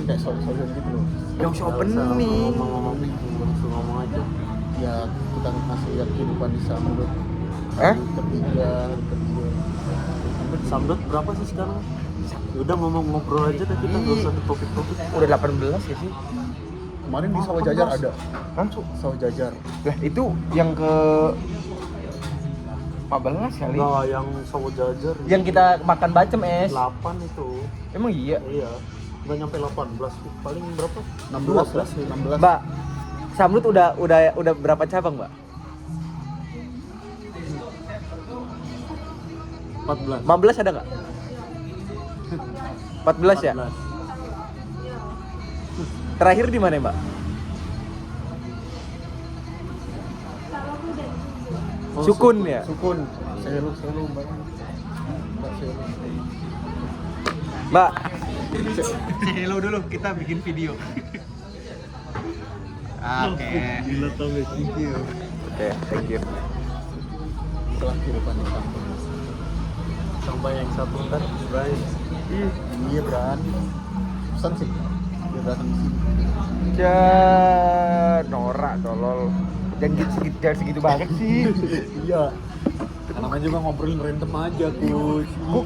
kayak solusi gitu loh. Yang opening. Ngomong langsung ngomong aja. Ya kita ngasih lihat kehidupan di Samdut. Hah? Ketiga. Samdut berapa sih sekarang? Udah ngobrol aja deh kita, nggak usah ke topik-topik. Udah 18 ya sih? Kemarin di Sawah Jajar ada. Hah? Sawah Jajar. Lah itu yang ke 15 kali. Enggak, yang Sawah Jajar. Yang kita makan bacem es. 8 itu. Emang iya? Iya. Nggak nyampe 18. Paling berapa? 16 lah, 16. Mbak, Samrut udah berapa cabang, Mbak? 14. 15 ada nggak? 14 ya? 14. Terakhir di mana, Mbak? Oh, Sukun ya? Sukun. Selu Mbak. Mbak Selu. Mbak, say hello dulu, kita bikin video. Oke. Gila Tommy, thank you. Oke, thank you. Setelah kehidupan di kampung. Sampai yang satu kan, Brian. Iya Bran. Pesan sih. Dia datang di sini. Ya, norak tolol. Jangan segitu banget sih. Iya. Namanya juga ngobrolin random aja, Coach. Gue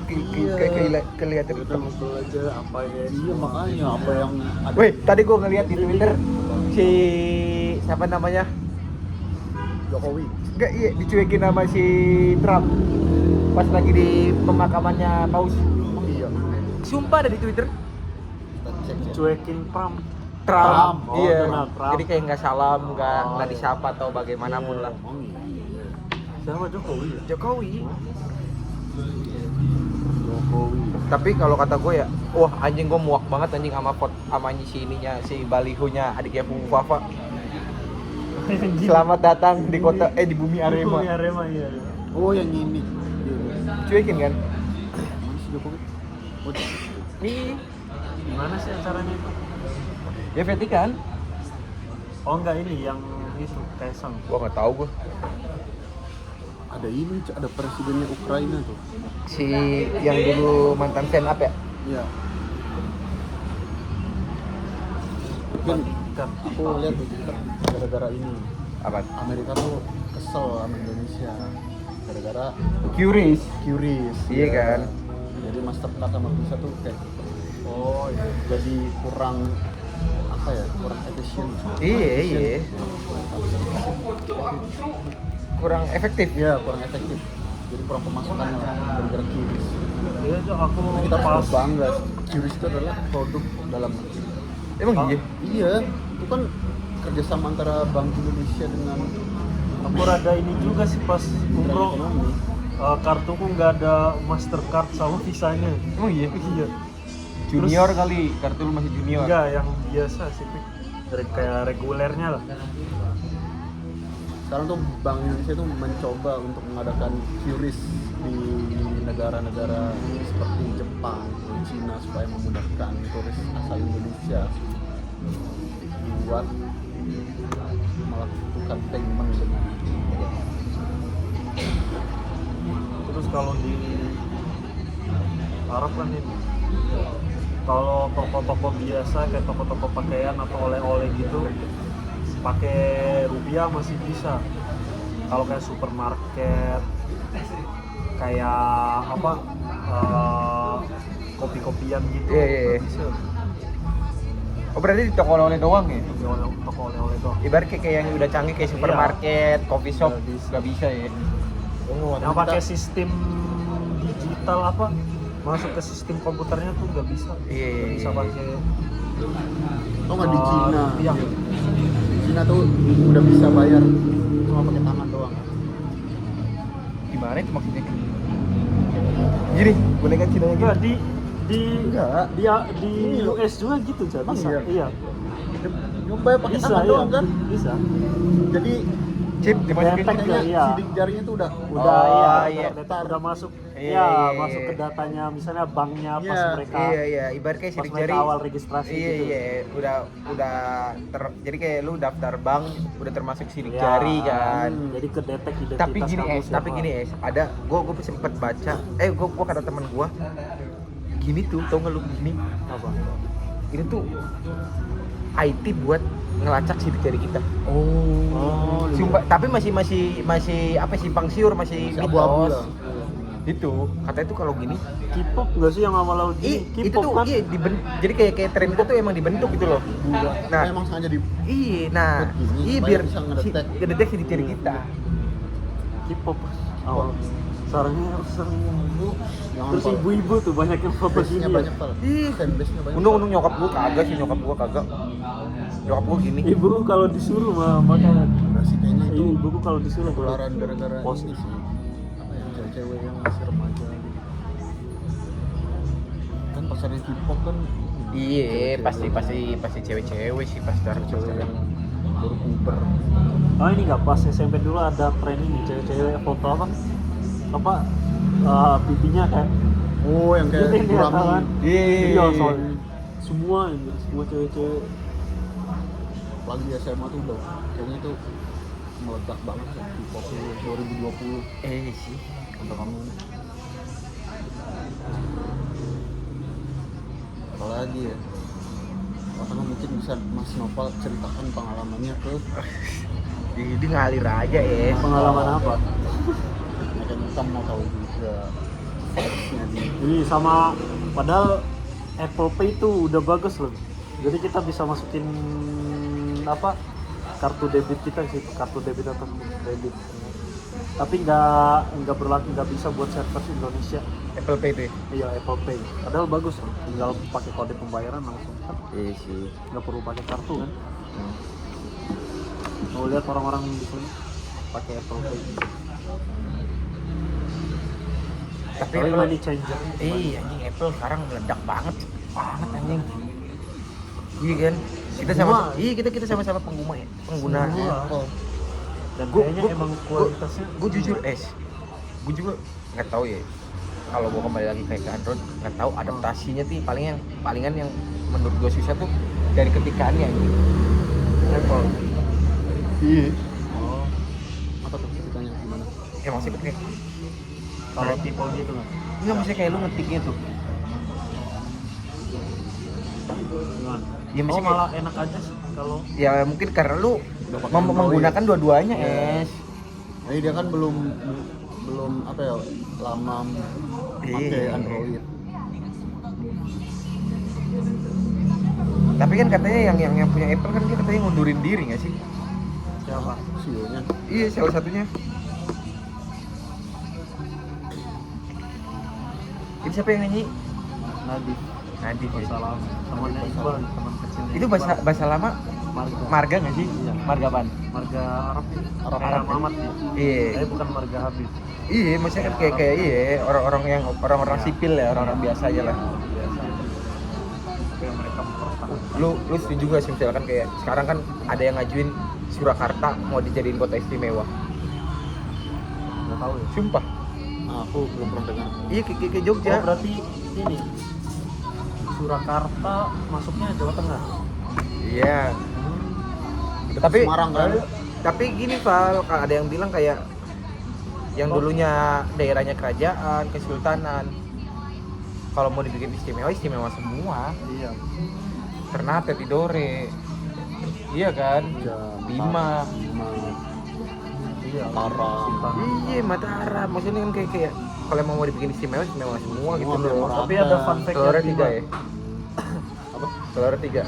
kelihatan Kita ngobrol aja apa ya. Iya makanya apa yang ada. Weh, tadi gue ngeliat di Twitter si siapa namanya? Jokowi. Enggak, iya dicuekin sama si Trump pas lagi di pemakamannya Paus. Oh iya. Sumpah ada di Twitter Kita cek ya. Cuekin Pram. Trump. Oh, Iya. Donald Trump. Jadi kayak nggak salam, nggak Oh, disapa atau bagaimanapun lah. Oh iya. Siapa Jokowi ya? Jokowi. Jokowi. Tapi kalau kata gue ya, wah anjing gue muak banget anjing sama si ininya, si balihonya adiknya Fufu Fafa. Selamat datang di kota di bumi Arema. Bumi Arema iya. Oh yang ini. Cuekin kan? Mana sih Jokowi? Oh, Nih, Gimana sih acaranya itu? ya Vatikan. Oh enggak, ini yang itu Kaisang. Gua nggak tahu gue. ada ini, ada presidennya Ukraina tuh. Si yang dulu mantan stand up ya? Iya. Kan Kan aku lihat tuh gara-gara ini Apa? Amerika tuh kesel sama Indonesia gara-gara Curious. curious. Iya kan? Jadi Mastercard sama Visa tuh kayak jadi kurang apa ya, kurang efisien. Iya. Kurang efektif. Iya, kurang efektif. Jadi kurang pemasukannya lah, gara-gara curious. iya tuh aku Kita pas harus bangga. Curious itu adalah produk dalam negeri. Emang iya? Iya, itu kan kerjasama antara Bank Indonesia dengan aku rada ini juga sih pas Kementerian umroh. Ekonomi. Kartuku nggak ada Mastercard sama Visanya. Emang iya? Iya. Junior kali, kartu lu masih junior. Enggak, yang biasa sih, Pik. Kayak regulernya lah. Sekarang tuh Bank Indonesia tuh mencoba untuk mengadakan QRIS di negara-negara seperti Jepang, Cina supaya memudahkan turis asal Indonesia buat melakukan payment dengan Terus kalau di Arab kan ini, kalau toko-toko biasa kayak toko-toko pakaian atau oleh-oleh gitu pakai rupiah masih bisa. Kalau kayak supermarket, kayak apa, kopi-kopian gitu, Iya. nggak bisa. Oh berarti di toko oleh-oleh doang ya? Toko oleh-oleh doang. Ibarat kayak yang udah canggih kayak supermarket, coffee shop, nggak bisa ya? oh, Yang pakai sistem digital apa, masuk ke sistem komputernya tuh nggak bisa. Iya. Nggak bisa pakai. oh nggak di Cina. Rupiah. Di Cina tuh udah bisa bayar cuma pakai tangan doang. Gimana itu maksudnya? Gini, boneka Cina gitu. Enggak, di Enggak. di US juga gitu, Cak. Emang Bisa. iya? Iya. Nyoba pakai Bisa, tangan iya. doang kan? Bisa. Jadi Chip dimasukin Detek kayaknya iya. sidik jarinya tuh udah Udah Oh, iya, iya. udah masuk. Iya, Iya, iya, masuk iya. ke datanya misalnya banknya pas Iya, mereka Iya, ibarat kayak pas sidik mereka jari. awal registrasi Iya, gitu. udah jadi kayak lu daftar bank udah termasuk sidik Iya. jari kan. Jadi kedetek identitas Tapi gini kamu tapi siapa. gini ada gue sempet baca gua kata teman gua gini tuh, tau nggak lu gini Apa? ini tuh IT buat ngelacak sidik jari kita. Oh, Sumpah, tapi masih apa simpang siur, masih abu-abu mitos. lah. Itu katanya tuh kalau gini, K-pop nggak sih yang awal-awal gini? itu K-pop tuh kan? jadi kayak tren itu tuh emang dibentuk gitu loh. Nah, Emang sengaja di nah, gini, supaya biar bisa ngedetek. ngedetek sidik jari kita. K-pop awal. Sarangnya bu. Jangan Terus Pal. ibu-ibu tuh banyak yang foto Base-nya gini. banyak Pal. Ih, Fanbase-nya banyak. untung nyokap gua kagak sih, nyokap gua kagak. Nyokap gua gini. Ibu kalau disuruh makanya Nah, sih kayaknya itu ibuku kalau disuruh ketularan gara-gara Post. ini sih. Apa ya, cewek-cewek yang masih remaja gitu. Kan pasarnya K-pop kan Iya, cewek-cewek pasti cewek-cewek sih pasti cewek yang baru puber. Oh ini nggak pas SMP dulu ada tren ini cewek-cewek foto apa pipinya kayak Oh, yang kayak ini gurami. kan? Iya. Iya soalnya semua ini semua cewek-cewek Lagi di SMA tuh udah kayaknya itu meledak banget ya K-pop 2020 Sih. untuk kamu. Apalagi ya, makanya mungkin bisa Mas Nopal ceritakan pengalamannya ke Jadi ngalir aja ya. pengalaman apa? Mungkin kita mau tahu juga versi-nya di Ini sama padahal Apple Pay itu udah bagus loh. Jadi kita bisa masukin apa kartu debit kita sih, kartu debit atau debit. Tapi nggak berlaku, nggak bisa buat server Indonesia. Apple Pay tuh. Iya Apple Pay. Padahal bagus loh. Tinggal pakai kode pembayaran langsung. Kan Iya sih. nggak perlu pakai kartu kan. Mau lihat orang-orang di sini pakai Apple Pay. Tapi Tapi Apple, money changer. anjing Apple sekarang meledak banget anjing. Iya kan? Kita sama-sama pengguna ya. Pengguna Semua. Apple. Dan Gua- kayaknya gua- emang gua- kualitasnya Gue jujur gue juga nggak tahu ya. Kalau gue kembali lagi kayak ke Android, nggak tahu adaptasinya tuh palingan yang menurut gue susah tuh dari ketikannya anjing. Apple. Iya. Oh. Apa tuh ceritanya gimana? Ya maksudnya kayak Kalau people gitu nggak? nggak maksudnya kayak lu ngetiknya tuh. Gimana? Ya, Oh masih malah enak aja sih kalau Ya mungkin karena lu Udah pakai Android. menggunakan dua-duanya, Iya. es. Jadi dia kan belum apa ya lama pakai Iya. Android. Tapi kan katanya yang punya Apple kan dia katanya ngundurin diri nggak sih? siapa? CEO-nya. Iya, salah satunya. Ini siapa yang nyanyi? Nadif. Nadif ya. Bahasa lama. Temannya Iqbal, teman kecilnya. Itu bahasa lama Marga. marga nggak sih? Iya. Marga apaan? Marga Arab ya. Arab. Kayak Arab ya? Mamat ya. Iya. Tapi bukan marga Habib. Iya, maksudnya kan kayak orang-orang Iya. sipil ya, orang-orang biasa aja lah. Biasa. Tapi yang mereka mempertahankan. Lu setuju gak sih misalkan kayak sekarang kan ada yang ngajuin Surakarta mau dijadiin kota istimewa? Nggak tahu ya. Sumpah. Nah, aku belum pernah dengar. Iya kayak Jogja. Oh berarti ini Surakarta masuknya Jawa Tengah. Iya. Dekat Tapi Semarang kan. Tapi gini Val, ada yang bilang kayak yang dulunya daerahnya kerajaan, kesultanan, kalau mau dibikin istimewa semua. Iya. Ternate, Tidore, iya kan? Bima. Iya. Tara. Sultan. Iya, Mataram. Maksudnya kan kayak kalau mau dibikin istimewa semua gitu Oh, loh. Mataram. Tapi ada fun fact Telurnya yang 3 ya? Apa? Telurnya 3.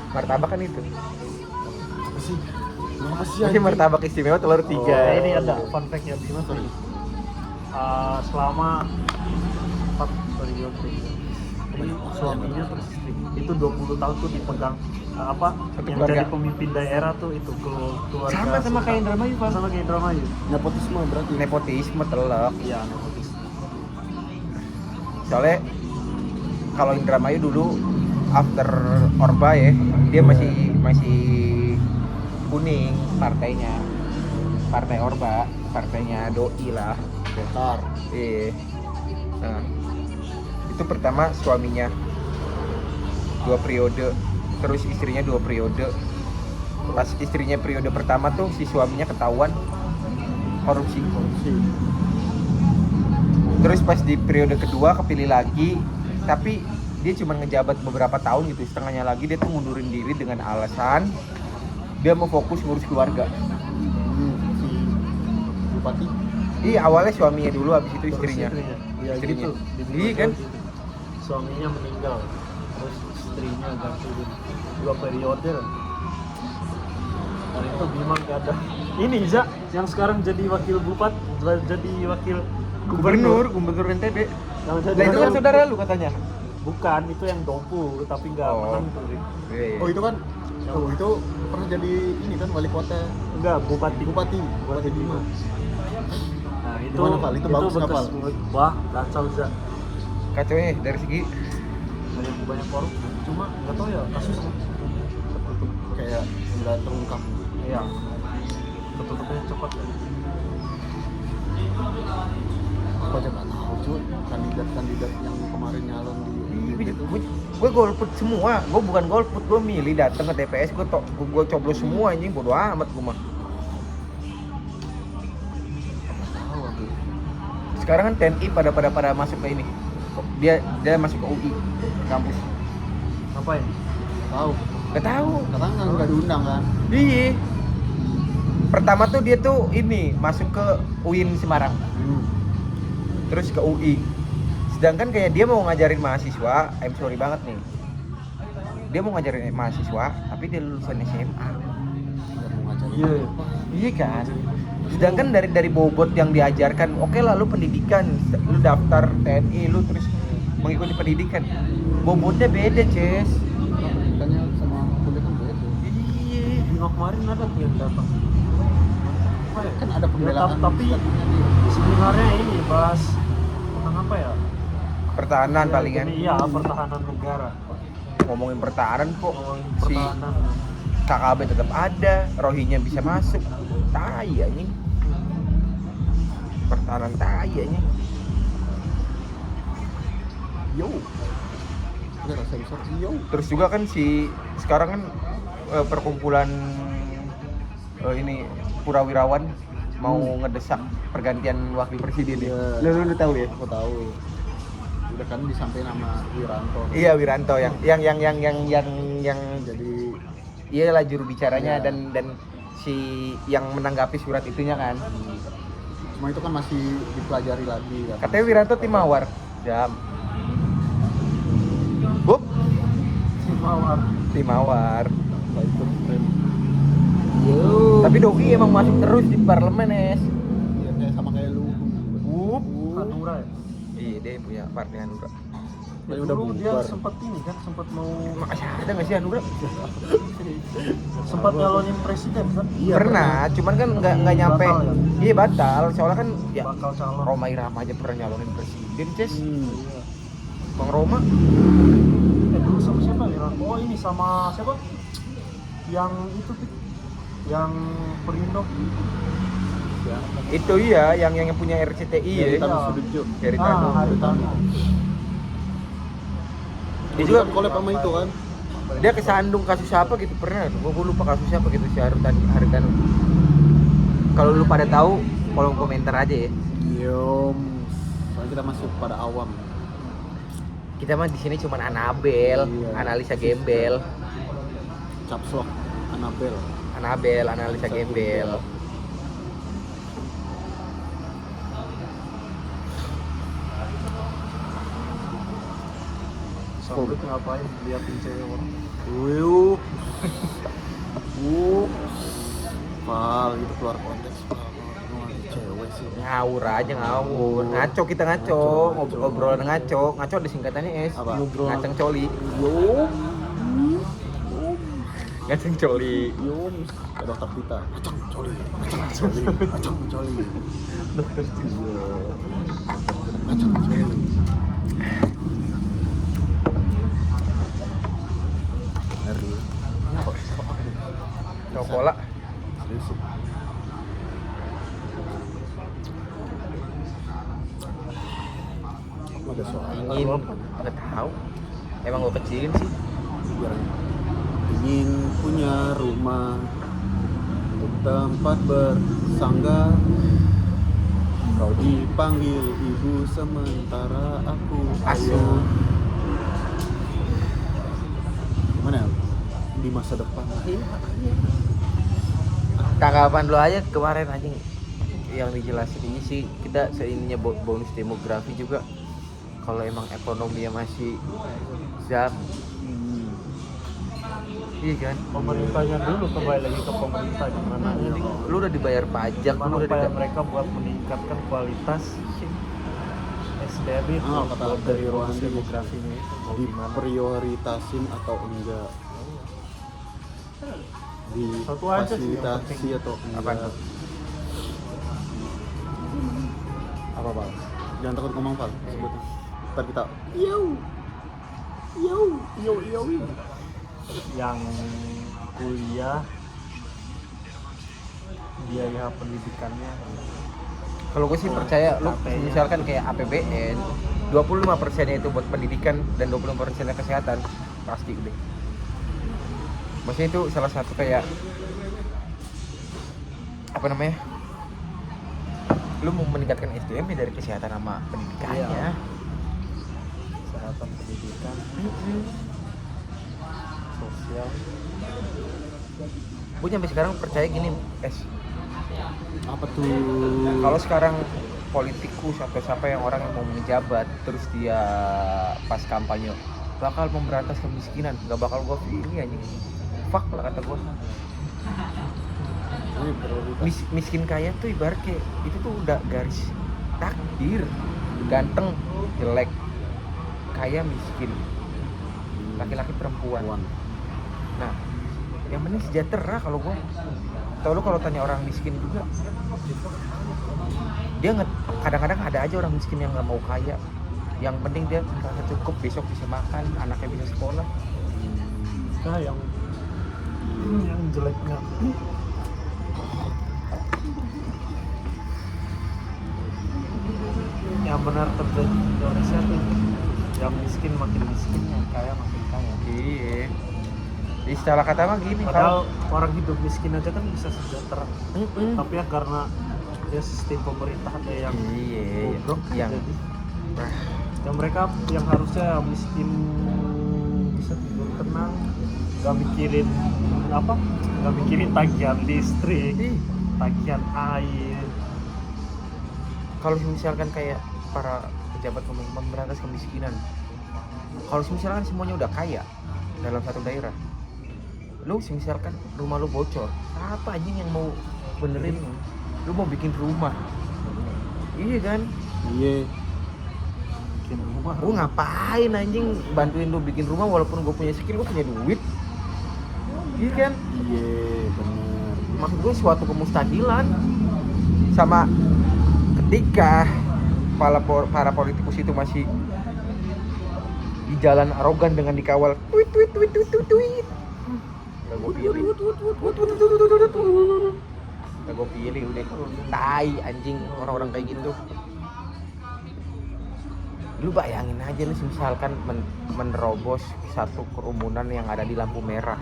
Martabak kan itu. Apa sih? Apa sih? Jadi martabak istimewa telur 3. Nah, ini ada fun fact ya Bima tuh. Selama 4 periode ini suaminya terus istri itu 20 tahun tuh dipegang apa Satu yang keluarga. jadi pemimpin daerah tuh itu keluarga Sama Sultan. kayak Indramayu, Pak. Sama kayak Indramayu. Nepotisme berarti. Nepotisme telak. Iya, nepotis. Soalnya kalau Indramayu dulu after Orba ya, dia masih kuning partainya. Partai Orba, partainya Doi lah. Golkar. Iya. Nah, itu pertama suaminya 2 periode, terus istrinya 2 periode. Pas istrinya periode pertama tuh si suaminya ketahuan korupsi. Terus pas di periode kedua kepilih lagi, tapi dia cuma ngejabat beberapa tahun gitu, setengahnya lagi dia tuh ngundurin diri dengan alasan dia mau fokus ngurus keluarga. Si bupati. Iya, awalnya suaminya dulu, habis itu istrinya. Iya Istrinya. gitu. Di Iya Bima kan? gitu. Suaminya meninggal, terus istrinya ganti 2 periode. Dan itu Bima gak ada. Ini Za, yang sekarang jadi wakil jadi wakil Gubernur NTB. Yang jadi Nah, itu kan saudara lu katanya. Bukan, itu yang Dompu, tapi nggak Oh. menang tuh. Rik. Iya. Oh itu kan, oh itu pernah jadi ini kan wali kota, Enggak, Bupati Bupati Bima. Nah, itu Gimana, Pal? Itu bagus nggak, Pal? Wah, kacau Za. Kacau ya dari segi Banyak korupsi. Cuma nggak tahu ya kasusnya. Tertutup, kayak nggak terungkap. Iya. Ketutupnya cepat ya. Aku aja nggak tahu cuy, kandidat yang kemarin nyalon di itu. gue golput semua, gue bukan golput, gue milih datang ke TPS, gue coblos semua anjing, bodo amat gue mah. Tahu aku. Sekarang kan TNI pada masuk ke ini, dia masuk ke UI kampus. Ngapain? Tahu. Gak tahu. Katanya nggak diundang kan? Iya. Pertama tuh dia tuh ini masuk ke UIN Semarang, terus ke UI. Sedangkan kayak dia mau ngajarin mahasiswa, I'm sorry banget nih. Dia mau ngajarin mahasiswa, tapi dia lulusan SMA. Nggak mau ngajarin. Iya. Iya kan? Sedangkan dari bobot yang diajarkan, oke lah lu pendidikan, lu daftar TNI, lu terus mengikuti pendidikan. Bobotnya beda, Ces. Pendidikannya sama kuliah kan beda. Iya. Bima kemarin ada tuh yang datang. Apa ya? Kan ada pembelaan. Ya, tapi sebenarnya ini bahas tentang apa ya? Pertahanan Ya, palingan. jadi iya, pertahanan negara. Ngomongin pertahanan kok. Ngomongin Si pertahanan. KKB tetap ada, Rohinya bisa masuk. Tai anjing. Pertahanan tai anjing. Yo. Ada sensor yo. Terus juga kan sekarang kan perkumpulan ini Purawirawan mau ngedesak pergantian wakil presiden ya. Iya. Lu tahu ya? Aku tahu. Udah kan disampaikan sama Wiranto. Iya, Wiranto yang Jadi iyalah juru bicaranya Iya. dan si yang menanggapi surat itunya kan. cuma itu kan masih dipelajari lagi kan. Katanya Wiranto tim mawar. Jam. Bup, Mawar. tim mawar. Nggak ikut tren. Tapi Doki emang masuk terus di parlemen, Es. Ya, kayak sama kayak lu. Wup. Hanura ya? Iya, dia punya partai Hanura. Ya, udah Dulu dia bubar. sempat ini kan, sempat mau Masih ada nggak sih Hanura? sempat nyalonin presiden kan? Iya, Pernah, cuman kan nggak nyampe. Batal ya? Iya batal, soalnya kan ya Bakal calon. Roma Irama aja pernah nyalonin presiden, Ces. Iya. Bang Roma. Dulu sama siapa ya? Oh ini sama siapa? Yang itu Pik. Yang Perindo. Ya. Itu iya, yang punya RCTI ya. Haritano Sudibyo. Haritano. Haritano. Dia Juga juga collab sama itu kan. dia kesandung kasus apa gitu pernah. Gua lupa kasus apa gitu si Haritano. Kalau lu pada tahu, kolom komentar aja ya. Yom. Soalnya kita masuk pada awam. Kita mah di sini cuma Anabel, Iya. analisa gembel, Capslok, Anabel. analisa gembel. Sampai ngapain? Liatin cewek orang. Wuh. Pal, itu keluar konteks, Pal. Cewek sih. Ngawur aja ngawur. Ngaco kita ngaco, obrolan ngaco. Ngaco ada singkatannya Es. Apa? Ngaceng coli. Yom. Ngaceng coli. Yom. Ada dokter Pita. Acang coli. Acang coli. Dokter Acang coli. Hari. Ini apa? Cokola. Serius sih. Ada soal Ingin nggak tahu. Emang gua kecilin sih. biar ingin punya rumah untuk tempat bersangga. Kau dipanggil ibu sementara aku Asu. ayah. di masa depan. Tanggapan lo aja kemarin anjing yang dijelasin ini sih, kita seininya bonus demografi juga. Kalau emang ekonominya masih jam, iya kan? Pemerintahnya dulu, kembali lagi ke pemerintah gimana ya. Lu udah dibayar pajak, Gimana lu udah upaya mereka buat meningkatkan kualitas SDM itu Kata buat dari dari Rohani, demografinya itu mau gimana. diprioritasin atau enggak, Satu aja sih yang difasilitasi penting. atau enggak. Apaan? Apa Pak? Jangan takut ngomong Pak, sebutin. Ntar kita yo yo yo yo. Yang kuliah biaya pendidikannya Kalau gue sih percaya lu KP-nya. misalkan kayak APBN 25% itu buat pendidikan dan 25% kesehatan, pasti udah. Maksudnya itu salah satu kayak apa namanya? Lu mau meningkatkan SDM ya dari kesehatan sama pendidikannya. Iya. Kesehatan, pendidikan, sosial. Gue sampai sekarang percaya gini, Apa tuh? kalau sekarang politikus atau siapa yang orang yang mau menjabat terus dia pas kampanye bakal memberantas kemiskinan, nggak bakal gue pilih anjing. Fuck lah kata gue. Ini prioritas. Miskin kaya tuh ibarat kayak itu tuh udah garis takdir. Ganteng jelek, kaya miskin, laki-laki perempuan. Nah, yang penting sejahtera. Kalau gue tau, lu kalau tanya orang miskin juga, dia nggak, kadang-kadang ada aja orang miskin yang nggak mau kaya, yang penting dia merasa cukup, besok bisa makan, anaknya bisa sekolah. Nah, yang jeleknya yang benar terjadi di Indonesia tuh yang miskin makin miskin, yang kaya makin kaya. Iya. Istilah kata mah gini, Padahal orang hidup miskin aja kan bisa sejahtera. kalau Tapi ya karena ya sistem pemerintah yang iya, bobrok, yang jadi yang mereka yang harusnya miskin bisa tidur tenang, gak mikirin apa, gak mikirin tagihan listrik, tagihan air. kalau misalkan kayak para pejabat memberantas kemiskinan, kalau misalkan semuanya udah kaya dalam satu daerah, lu misalkan rumah lu bocor, apa anjing yang mau benerin? Lu mau bikin rumah, iya kan? Iya. Bikin rumah. Gue ngapain anjing bantuin lu bikin rumah walaupun gue punya skill, gue punya duit, iya kan? Iya, benar. Maksud gue suatu kemustahilan. Sama ketika para politikus itu masih di jalan arogan dengan dikawal tweet. Gak gue pilih. Gak gue pilih udah. Tai anjing orang-orang kayak gitu. Lu bayangin aja lu misalkan menerobos satu kerumunan yang ada di lampu merah.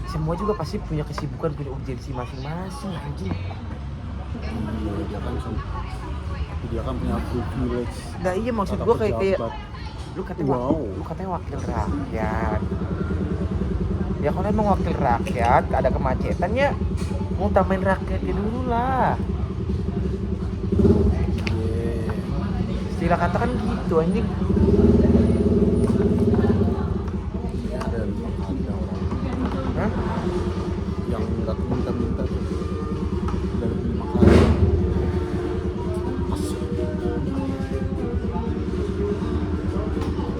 Semua juga pasti punya kesibukan, punya urgensi masing-masing anjing. Iya, dia kan punya privilege. Nah iya, maksud Kata gua kayak pejabat. lu katanya Wow. lu katanya wakil rakyat. Ya kalau emang wakil rakyat ada kemacetan ya mau tambahin rakyatnya dulu lah. Iya. Istilah kata kan gitu anjing. Ada orang Hah? yang nggak minta tuh dari 5 kali.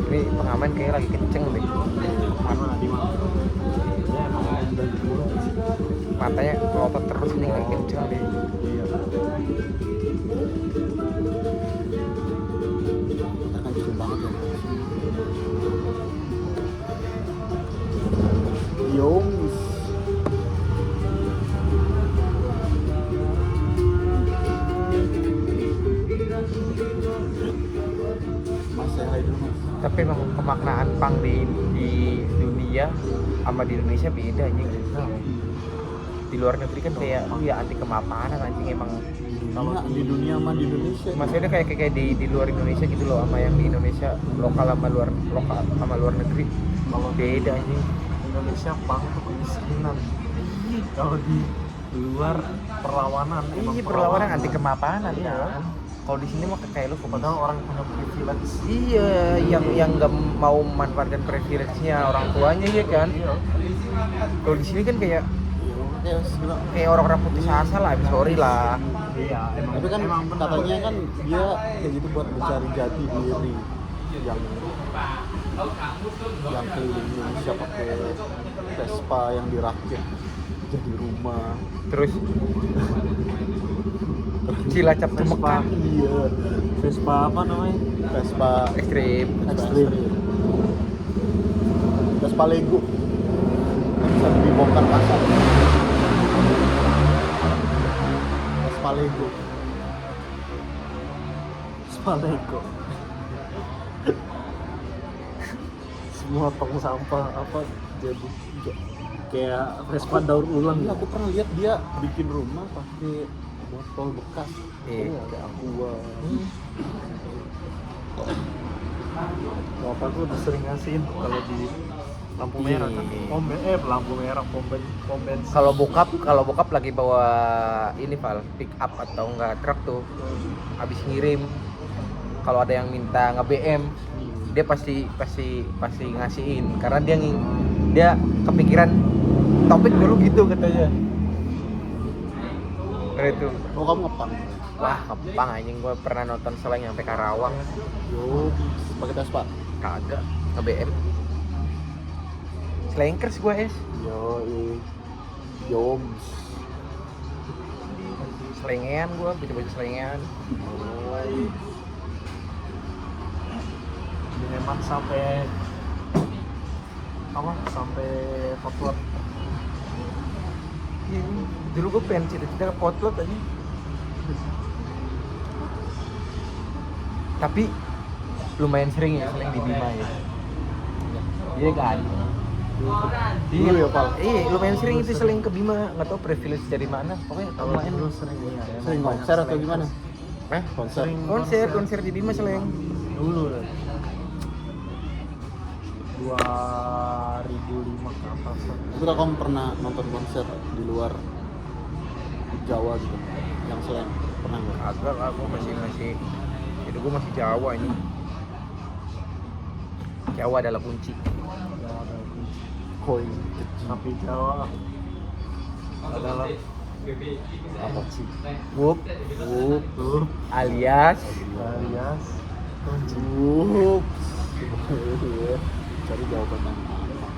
Ini pengamen kayak lagi kenceng deh. Mana di mana? Ya emang dari dulu sih. Matanya melotot terus nih lagi kenceng deh. Iya. Kita kan kecil banget ya. Yongs. Mas, saya hai dulu mas. Tapi emang pemaknaan pang di dunia sama di Indonesia beda anjing. Di luar negeri kan kayak ya anti kemapanan anjing emang. Kalau di dunia sama di Indonesia. Maksudnya kayak di luar Indonesia gitu loh, sama yang di Indonesia lokal sama luar negeri. Kalau di Beda ini. Indonesia punk tuh kemiskinan. Kalau di luar perlawanan. emang Iya, perlawanan anti kemapanan Iya. kan. Kalau di sini mah kayak lu Padahal orang punya privilege. iya, yang nggak mau memanfaatkan privilege-nya orang tuanya ya kan. Iya. Kalau di sini kan kayak Ya, sebenarnya. kayak orang-orang putus asa lah, sorry lah. Iya, emang. Tapi kan emang benar. katanya kan dia kayak gitu buat mencari jati diri yang keliling Indonesia pakai Vespa yang dirakit jadi rumah. Terus Cilacap tuh Vespa. Mekah Iya, Vespa apa namanya? Vespa ekstrim. ekstrim. Vespa Lego yang bisa dibongkar pasar. Vespa Lego. Vespa Lego. Semua tong sampah apa jadi kayak Vespa daur ulang. Iya, aku pernah lihat dia bikin rumah pakai botol bekas. Iya. Oh, kayak aqua. Bapakku udah sering ngasihin tuh kalau di lampu merah kan. Lampu merah pom bensin. Kalau bokap lagi bawa ini Val, pick up atau enggak truk tuh, habis ngirim, kalau ada yang minta nge-BM, dia pasti ngasihin karena dia kepikiran topik dulu gitu katanya. Nah, itu. Oh, kamu ngepang? Wah, ngepang anjing, gue pernah nonton Seleng sampai Karawang. Yo, pakai Vespa. Kagak, nge-BM. Slankers gue es. Yo, Selengean gue, baju selengean. Memang sampai potlot. Iya, dulu gue pengen cita-cita potlot aja. Tapi lumayan sering ya seleng di Bima ya. Iya kan? Dulu ya, Pal? Iya, lumayan sering itu seleng ke Bima, nggak tahu privilege dari mana. Pokoknya lumayan Dulu sering ya. Sering konser atau gimana? Hah? Konser. Konser di Bima seleng. Dulu 2005 ke atas. Tapi kalau kamu pernah nonton konser di luar Jawa gitu, yang selain pernah nggak? Agak lah, gue masih itu gue masih Jawa ini. Jawa adalah kunci. Koin kecil. Tapi Jawa adalah Apa sih? Wup, Wup alias alias kunci. Cari jawaban yang apa?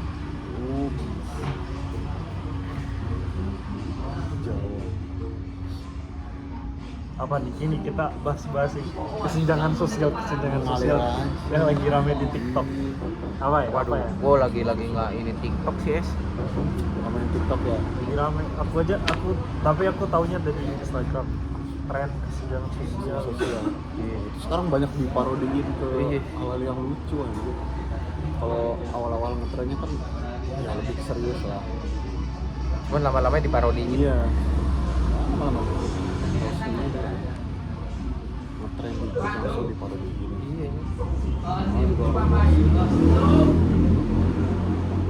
Jawa. Apa nih, ini kita bahas kesenjangan sosial Mengalir aja. yang lagi rame di TikTok. Apa ya? waduh, Apa ya? gue lagi nggak ini TikTok sih es. Ngomongin TikTok ya. Lagi rame. Tapi aku taunya dari Instagram. Tren kesenjangan sosial. Sosial. Itu sekarang banyak diparodiin ke Iya. hal-hal yang lucu aja. Kalau awal-awal ngetrennya kan ya lebih serius lah. Cuman lama-lama diparodiin. Iya. Lama-lama. Ngetren gitu langsung diparodiin. Iya.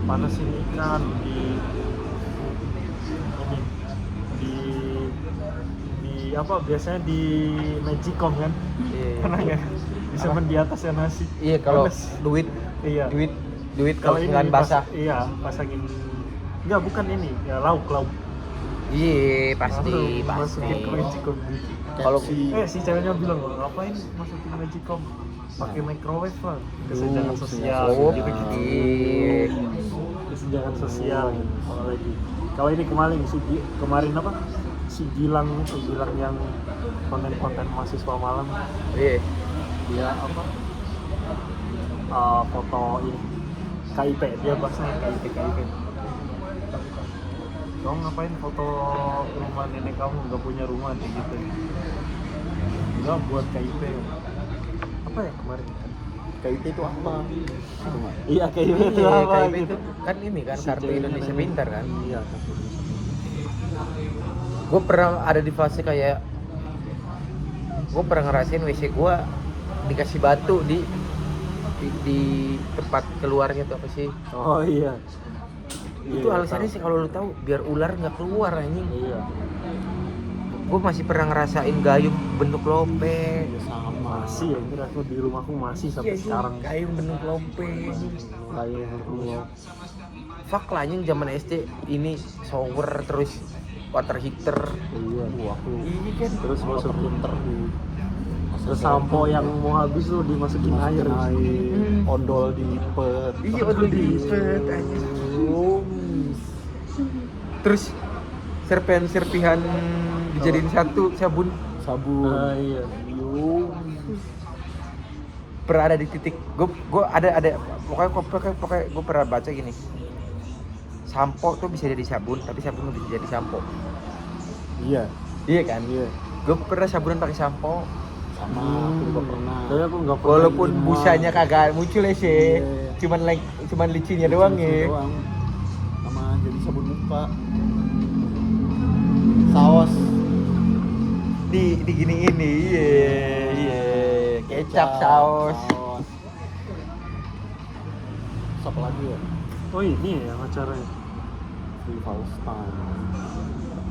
Panasin ikan di apa biasanya di Magicom kan? Iya. Pernah nggak? Bisa di atasnya nasi. Iya, kalau Panas. duit Iya. kalau ini sembilan basah. Iya, pasangin. Enggak, bukan ini. Ya lauk. Iya, pasti. Langsung masukin ke Magicom. Kalau Si ceweknya bilang, ngapain masukin Magicom? Pakai microwave lah. Kesenjangan sosial. Oh, Gitu. iya. Kesenjangan sosial gitu. Kalau ini kemarin apa? Si Gilang yang konten mahasiswa malam, Iya. dia apa? Foto ini KIP, dia bahasanya KIP. Kamu ngapain foto rumah nenek kamu, nggak punya rumah kayak gitu? Enggak, buat KIP. Apa ya kemarin? KIP itu apa? Itu nggak? Iya, KIP itu Iya, apa KIP gitu? itu kan ini kan Si kartu ceweknya Indonesia nanya. Pintar kan. Iya, kartu Indonesia. Gue pernah ada di fase kayak gue pernah ngerasain WC gue dikasih batu di di tempat keluarnya tuh apa sih? Oh iya. Itu alasannya sih kalau lu tahu biar ular nggak keluar anjing. Iya. Gue masih pernah ngerasain gayung bentuk lope. Ya sama. Masih ya, aku di rumahku masih sampai Iya, sekarang. gayung bentuk lope. Kayak gitu. Fuck lah anjing zaman SD ini shower terus water heater. Iya. Aku Iya kan. Terus masuk pinter di terus sampo yang mau habis tuh dimasukin air. air, odol diipet. Iya udah diipet anjing. Terus serpihan dijadiin satu sabun. Sabun. Iya. Pernah ada di titik gue ada pokoknya gue pernah baca gini, sampo tuh bisa jadi sabun tapi sabun nggak bisa jadi sampo. Iya kan. Iya. Gue pernah sabunan pakai sampo Sama aku juga pernah. Tapi aku nggak pernah. walaupun ini, busanya kagak muncul ya sih. Iya. Cuman licinnya doang ya. Doang. Sama jadi sabun muka. Saus. Di gini ini iya kecap saus. Apa lagi ya? Oh ini ya acaranya. Frivalstein.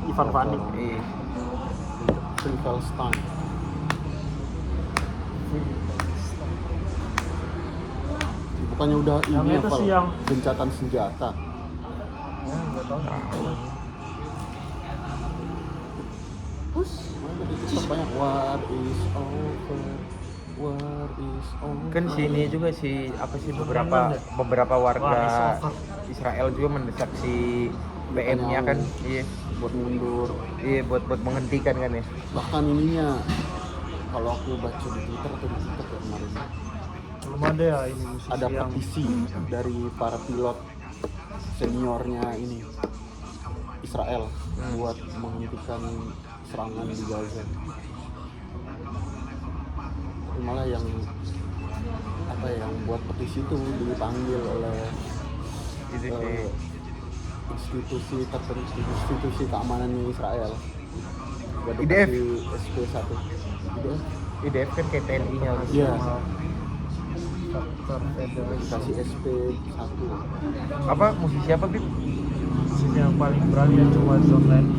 Ivan Fani. Iya. Frivalstein. Bukannya udah Yang ini itu apa? sih yang- Gencatan senjata. Banyak war is over. Kan sini juga sih apa sih beberapa War is warga over. Israel juga mendesak si PM-nya kan. Iya. Buat mundur. Iya buat menghentikan kan ya. Bahkan ininya kalau aku baca di Twitter atau di Twitter ya kemarin Belum ada ya ini musisi ada yang petisi dari para pilot seniornya ini Israel buat menghentikan serangan di Gaza. Tapi malah yang apa ya, yang buat petisi itu dipanggil oleh Gitu sih. institusi tertentu, institusi keamanannya Israel. Buat IDF. dikasih SP1. IDF. IDF kan kayak TNI-nya. Iya. Faktor Federasi. Dikasih SP1. Apa musisi apa Bib? Musisi yang paling berani ya cuma John Lennon.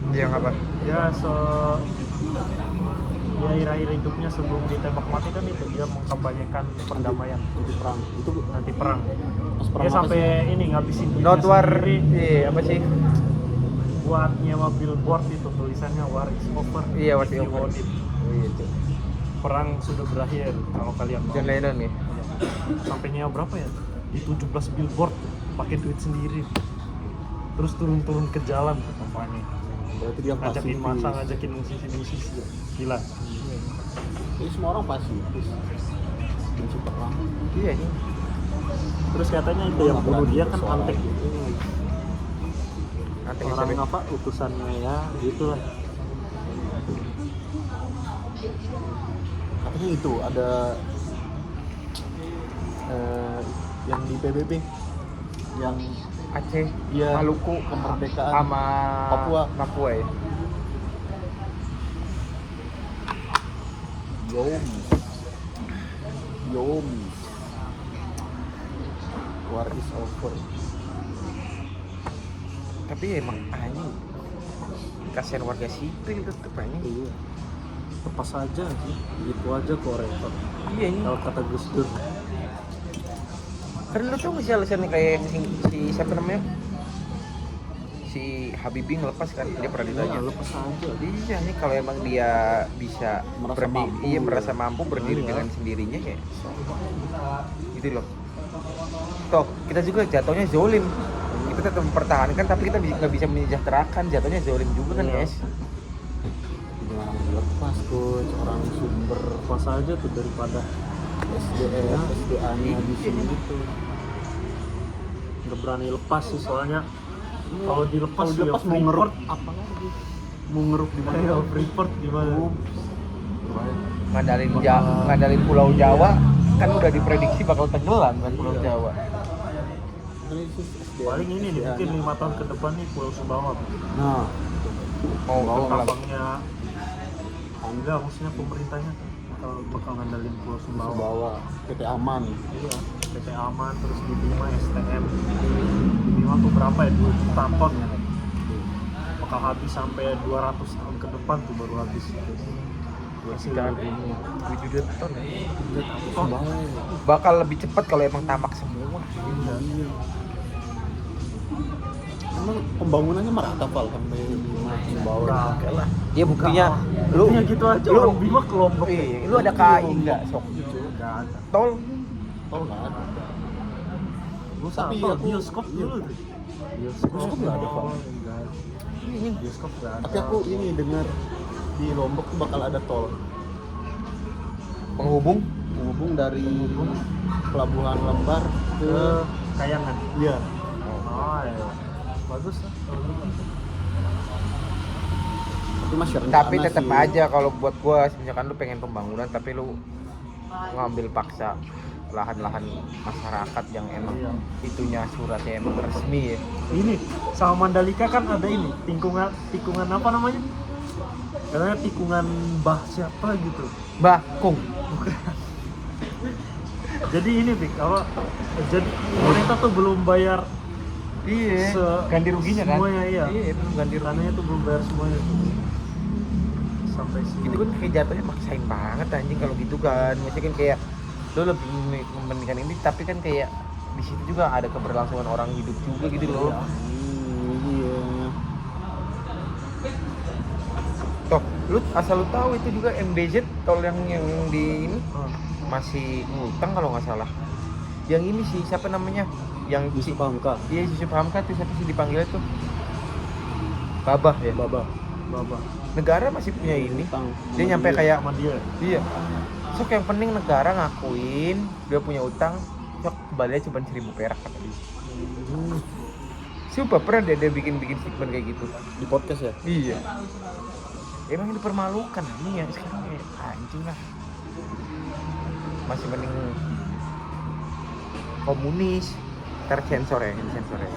Yang apa? Ya di akhir-akhir hidupnya sebelum ditembak mati kan itu dia mengkampanyekan perdamaian Itu perang. Itu nanti perang. pas perang Dia apa sampai sih? ini ngabisin dirinya Not war. sendiri Iya apa sih? buat nyewa billboard itu tulisannya war is over. Iya war is If you over. want it. Iya itu. Perang sudah berakhir kalau kalian mau. John Lennon ya. Sampai nyewa berapa ya? Di 17 billboard pakai duit sendiri. Terus turun ke jalan kampanye. Berarti dia Ngajakin pasifis. masa, ngajakin musisi-musisi. Gila. Jadi semua orang pasifis. Benci perang. Iya ini. Terus katanya itu yang bunuh dia kan antek. Nanti Orang apa utusannya ya gitulah. Katanya itu ada yang di PBB yang Aceh, Iya, Maluku, kemerdekaan sama Papua. ya. Yomi war is over. Tapi emang anjing kasihan warga sipil tetep anjing. Iya. Lepas aja sih. Gitu aja kok repot. Iya ini. Kalau kata Gus Dur. Karena lu tau gak sih alasannya kayak si siapa namanya? Si Habibie ngelepas kan, dia pernah ditanya. Ya, lepas aja. Iya nih kalau emang dia bisa Merasa mampu. iya merasa mampu berdiri Iya. dengan sendirinya ya. Gitu loh. Toh kita juga jatuhnya zolim. Kita tetap mempertahankan tapi kita nggak bisa menyejahterakan, jatuhnya zolim juga kan Iya. guys. Jangan dilepas coach, orang sumber Lepas aja tuh daripada SDM, SDA-nya di sini itu. nggak berani lepas sih soalnya kalau dilepas Kalau dilepas ya mau ngeruk Freeport, apa lagi? Mau ngeruk di mana? ya Freeport gimana? Ngandalin Pulau Jawa kan udah diprediksi bakal tenggelam kan Pulau Iya. Jawa. Ini sih SDA. Paling ini nih mungkin 5 tahun ke depan nih Pulau Sumbawa Nah, Mau tenggelam. tambangnya enggak maksudnya pemerintahnya tuh bakal ngandelin Pulau Sumbawa. Sumbawa, PT Aman. Iya, PT Aman, terus di Bima STM. Di Bima tuh berapa ya? 2 juta ton ya. Bakal habis sampai 200 tahun ke depan tuh baru habis. Masih juta. lebih. 7 juta ton ya. Sumbawa. Bakal lebih cepat kalau emang tambak semua. Iya. Emang pembangunannya merata Pal sampai Bima Sumbawa. Berapa lah? Ya buktinya lu Buktinya gitu aja, lu orang Bima ke Lombok. iya, lu ada KAI enggak sok? Nggak ada. Tol Tol nggak ada. Gue Tapi sama aku- bioskop dulu tuh. Bioskop nggak ada, Pak. Nggak ada. ini Bioskop nggak ada. Tapi aku ini dengar di Lombok tuh bakal ada tol penghubung menghubung dari Pelabuhan Lembar ke ke Kayangan. iya. Oh iya. Bagus lah. Tapi masih rencana tapi tetap sih. aja kalau buat gua misalkan lu pengen pembangunan tapi lu ngambil paksa lahan-lahan masyarakat yang emang Iya. itunya suratnya emang resmi ya. Ini sama Mandalika kan ada ini tikungan apa namanya? Katanya tikungan Bah siapa gitu. Bakung. Jadi ini Pik, apa? Jadi pemerintah tuh belum bayar Iya. Ganti ruginya kan? semuanya, iya. Iya, itu ganti rugi. tanahnya tuh belum bayar semuanya. Sampai sini. Itu kan kayak jatuhnya maksain banget anjing kalau gitu kan. Maksudnya kan kayak lu lebih mementingkan ini tapi kan kayak di situ juga ada keberlangsungan orang hidup juga gitu loh. Iya. Toh, lu asal lu tahu itu juga MBZ tol yang di ini Oh, masih ngutang kalau nggak salah. Yang ini sih siapa namanya? Yang Yusuf Hamka, Iya Yusuf Hamka tuh siapa sih dipanggilnya tuh? Babah ya. Baba. Baba. Negara masih punya ini. Utang. Dia nyampe kayak Sama dia. iya. Sok yang penting negara ngakuin dia punya utang, sok kembalinya cuma 1.000 perak kata dia. Sumpah pernah dia bikin statement kayak gitu. Di podcast ya? Iya. Emang dipermalukan ini ya sekarang kayak anjing lah. Masih mending komunis tersensor ya, disensor ya.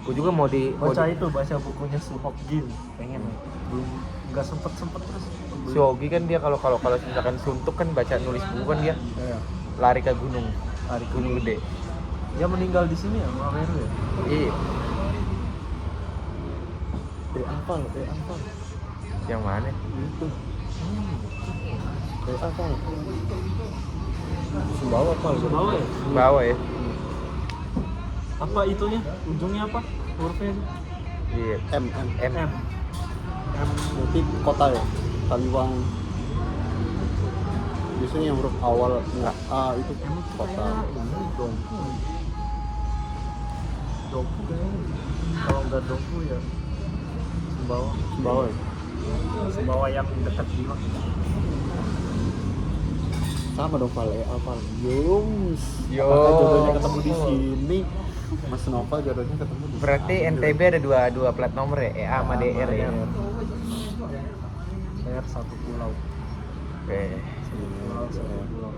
Gue juga mau Baca itu, baca bukunya Suhok Gil. Pengen belum nggak sempet terus. Si Ogi kan dia kalau misalkan suntuk kan baca nulis buku kan dia Iya. lari ke gunung gede. Dia meninggal di sini ya, Mameru ya. Iya. Apa? Yang mana? Itu. Apa? Sumbawa apa? Sumbawa ya? Bawah ya. Apa itunya? Ujungnya apa? Hurufnya itu? Iya. M. M. Berarti kota ya? Taliwang. Biasanya yang huruf awal nggak A itu kota. Dompu. Dompu kayaknya. Kalau nggak Dompu ya Sumbawa. Sumbawa ya? Sumbawa yang dekat Bima. Sama dong Val ya, Val. Yoms. Yo. Apakah jodohnya ketemu di sini? Mas Nova jodohnya ketemu di Berarti NTB ada dua plat nomor ya, EA sama DR ya. DR satu pulau. Oke. Satu pulau.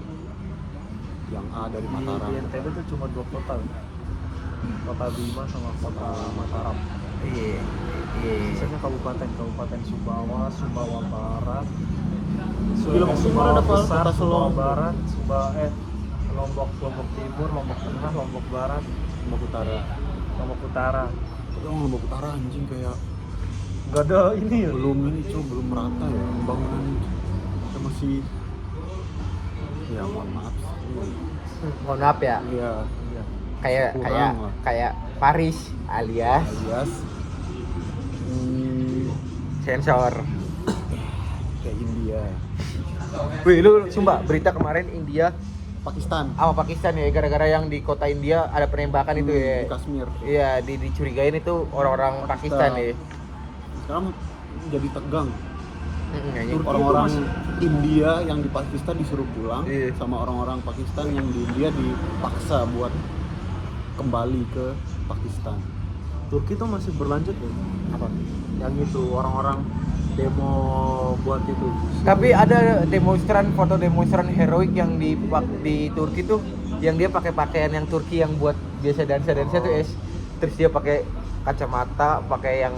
Yang A dari Di Mataram. NTB tuh cuma 2 kota. Kota Bima sama kota Mataram. Iya. Iya. Sisanya kabupaten Sumbawa, Sumbawa Barat, Film Sumbawa ada apa? Besar, Kota Sumbawa Selong. Barat, Lombok Timur, Lombok Tengah, Lombok Barat, Lombok Utara. Lombok Utara. Tapi orang Lombok Utara anjing kayak Gak ada ini ya? belum ini cuy, belum merata ya pembangunan. Kita masih ya mohon maaf. Mohon maaf ya. Iya, Iya. Kurang lah. Kayak Paris alias alias sensor. kayak India, Wih lu sumpah berita kemarin India Pakistan, sama Pakistan ya gara-gara yang di kota India ada penembakan itu ya. di Kashmir. Iya dicurigain itu orang-orang Pakistan ya. Sekarang jadi tegang. Anjing. Turki Orang-orang itu India yang di Pakistan disuruh pulang, Iya. sama orang-orang Pakistan yang di India dipaksa buat kembali ke Pakistan. Turki tuh masih berlanjut ya? Apa? Yang itu orang-orang demo buat itu. Tapi ada foto demonstran heroik yang di Turki tuh yang dia pakai pakaian yang Turki yang buat biasa dansa tuh es. Terus dia pakai kacamata, pakai yang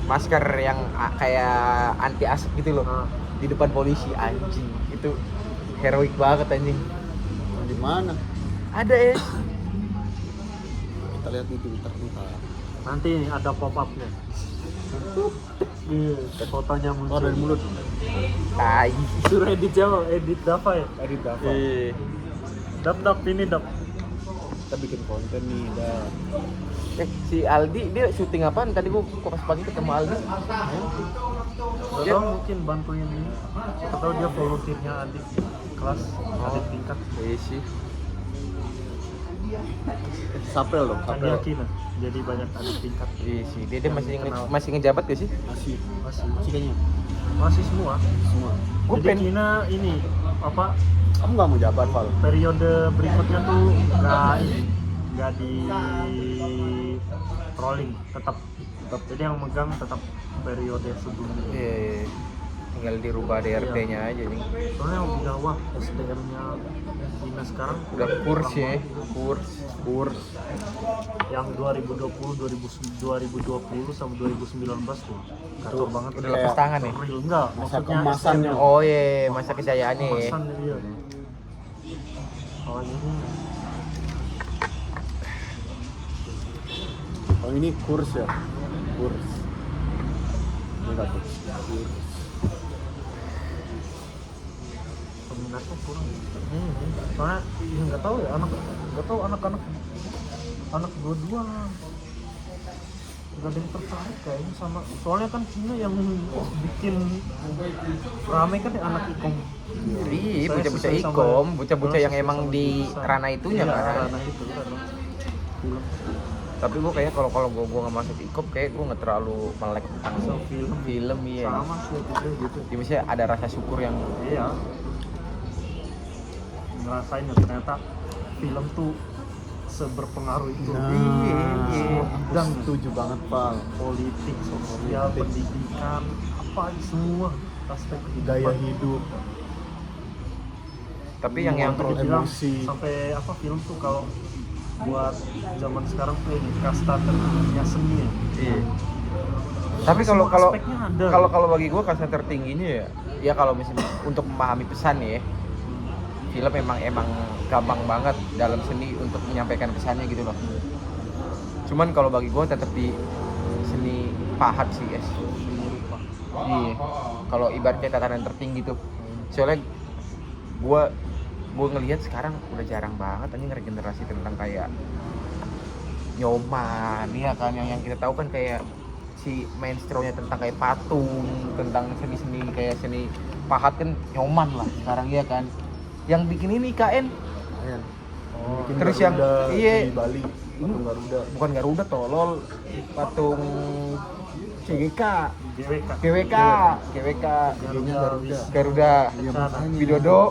masker yang kayak anti asap gitu loh. Nah, Di depan polisi, anjing. Itu heroik banget anjing. Di mana? Ada ya. Kita lihat di Twitter ntar. nanti ada pop upnya. Fotonya Oh, muncul. dari mulut. Tai. Suruh edit siapa? Edit Dava ya? Edit Dava. Dap ini dap. Kita bikin konten nih, dah. Si Aldi dia syuting apaan? Tadi gua pas pagi ketemu Aldi. Gak Ya. tau mungkin bantuin ini. Siapa tahu dia volunteernya adik kelas, adik tingkat. Iya sih. Sapel dong, Kan sapel. yakin jadi banyak adik tingkat. Iya sih. Dia Kenal. masih ngejabat gak sih? Masih. Masih Masih kayaknya. masih semua. Semua. Gua Jadi pengen Kina ini apa Kamu nggak mau jabat, Val? periode berikutnya tuh nggak di rolling tetap. Jadi yang megang tetap periode sebelumnya. Iya. Tinggal dirubah DRT-nya aja nih. Soalnya udah wah SDM-nya Kina sekarang Udah kurs ya, kurang banget. kurs. Yang 2020 sama 2019 tuh kacau banget. Udah lepas tangan nih. Enggak, Masa maksudnya keemasannya. SDM-nya. Oh iya, masa kejayaannya ya. Kemasannya dia. Kalau ini Oh, ini kurs ya? Kurs. Ini nggak kurs. Kurs. peminatnya kurang. Soalnya ya nggak tahu ya anak-anak dua-dua nggak ada yang tertarik kayaknya sama, soalnya kan Cina yang bikin rame kan anak ikom. Iya, Saya bocah-bocah selesai sama- ikom, bocah-bocah yang selesai emang sama di jurusan. ranah itunya Iya, kan. ranah itu kan. Film. Tapi gua kayak kalau gua nggak masuk ikom, kayak gua nggak terlalu melek tentang So, film iya. sama sih juga gitu. Jadi misalnya ada rasa syukur yang Iya, ngerasain ya ternyata film tuh seberpengaruh itu. Nah, Iya. Dan setuju banget, Val. politik, sosial, pendidikan, apa semua aspek Gaya kehidupan. hidup. tapi yang Kontrol Dibilang emosi. sampai apa film tuh kalau buat zaman sekarang tuh ini kasta tertingginya seni ya. iya. Tapi kalau Semua aspeknya ada. kalau bagi gua kasta tertingginya ya kalau misalnya untuk memahami pesan ya, film emang gampang banget dalam seni untuk menyampaikan pesannya gitu loh. Cuman kalau bagi gua tetap di seni pahat sih guys. Iya. Kalau ibaratnya tatanan tertinggi tuh. Soalnya gua ngelihat sekarang udah jarang banget anjing regenerasi tentang kayak nyoman ya kan, yang kita tahu kan kayak si mainstreamnya tentang kayak patung, tentang seni-seni kayak seni pahat kan nyoman lah sekarang ya kan. Yang bikin ini KN Ayan. Oh, Bikin terus yang- Garuda iya. di Bali. Patung Garuda. bukan Garuda tolol, patung CGK, GWK. GWK, Garuda. Garuda, Iya, makanya. Widodo.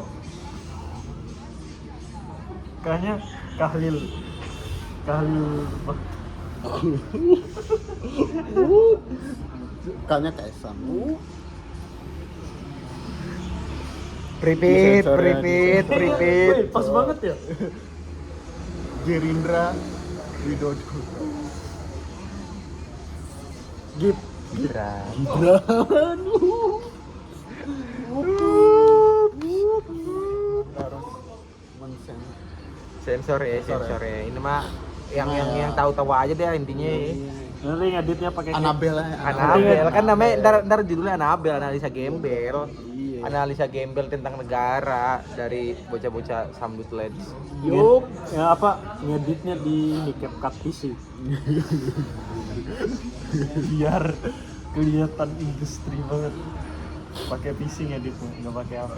Kayaknya Kahlil Kayaknya Kaisang. Pripit, Disensor ya, pripit, pripit. Wih, pas banget ya. Gerindra Widodo. Gip. Gibran. Gibran. Harus mensen. Sensor ya, sensor ya. Ini mah yang Nah. tahu-tahu aja deh intinya. Ya. Nanti ngeditnya pakai Anabel lah. Anabel kan namanya ntar judulnya Anabel, analisa gembel. Iya. Analisa gembel tentang negara dari bocah-bocah Sambut Lens. Yup. Ya apa ngeditnya di ini CapCut PC. Biar kelihatan industri banget. Pakai PC ngeditnya, nggak pakai apa.